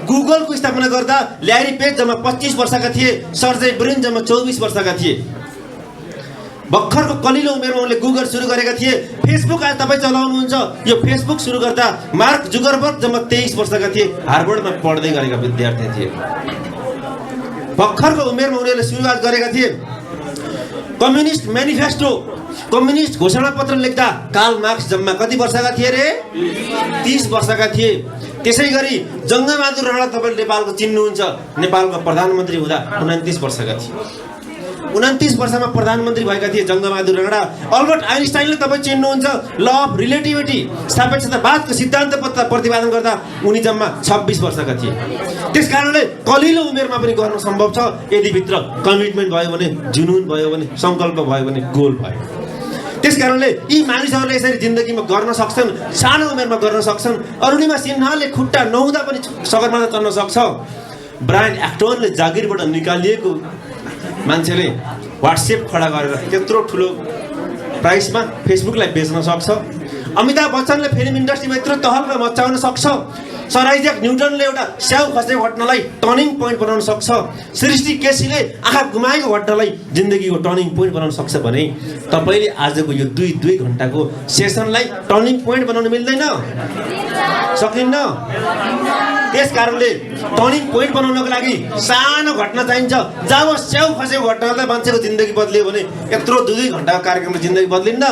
गुगलको स्थापना गर्दा ल्यारी पेज जम्मा 25 वर्षका थिए, सर्जे ब्रिन जम्मा 24 वर्षका थिए। भर्खरको कलिलो उमेरमा उनले गुगल सुरु गरेका थिए। फेसबुक आज तपाईँ चलाउनुहुन्छ, यो फेसबुक सुरु गर्दा मार्क जुकरबर्ग जम्मा 23 वर्षका थिए, हार्वर्डमा पढ्दै गरेका विद्यार्थी थिए। भर्खरको उमेरमा उनीहरूले सुरुवात गरेका थिए। कम्युनिस्ट म्यानिफेस्टो, कम्युनिस्ट घोषणा पत्र लेख्दा कार्ल मार्क्स जम्मा कति वर्षका थिए रे? 30 वर्षका थिए। त्यसै गरी जङ्गबहादुर राणा तपाईले नेपालको चिन्नुहुन्छ, नेपालको प्रधानमन्त्री हुँदा 29 वर्षका थिए। 29 वर्षमा प्रधानमन्त्री भएका थिए जङ्गबहादुर राणा। अल्बर्ट आइन्स्टाइनले तपाईँ चिन्नुहुन्छ, ल अफ रिलेटिभिटी सापेक्षतावादको सिद्धान्त प्रतिपादन गर्दा उनी जम्मा 26 वर्षका थिए। त्यसकारणले कलिलो उमेरमा पनि गर्न सम्भव छ यदि भित्र कमिटमेन्ट भयो भने, जुनून भयो भने, सङ्कल्प भयो भने, गोल भयो। त्यसकारणले यी मानिसहरूले यसरी जिन्दगीमा गर्न सक्छन्, सानो उमेरमा गर्न सक्छन्। अरुणिमा सिन्हाले खुट्टा नहुँदा पनि सगरमाथा चढ्न सक्छ। ब्रायन एक्टनले जागिरबाट निकालिएको मान्छेले व्हाट्सएप खडा गरेर त्यत्रो ठुलो प्राइसमा फेसबुकलाई बेच्न सक्छ। अमिताभ बच्चनले फिल्म इन्डस्ट्रीमा यत्रो तहल्का मचाउन सक्छ। सर आइज्याक न्युटनले एउटा स्याउ खसेको घटनालाई टर्निङ पोइन्ट बनाउन सक्छ। सृष्टि केसीले आँखा गुमाएको घटनालाई जिन्दगीको टर्निङ पोइन्ट बनाउन सक्छ भने तपाईँले आजको यो 2 घण्टाको सेसनलाई टर्निङ पोइन्ट बनाउन मिल्दैन? सकिन्न? त्यस कारणले टर्निङ पोइन्ट बनाउनको लागि सानो घटना चाहिन्छ। जब स्याउ खसेको घटनाले मान्छेको जिन्दगी बदलियो भने यत्रो 2 घण्टाको कार्यक्रमले जिन्दगी बदलिन्न।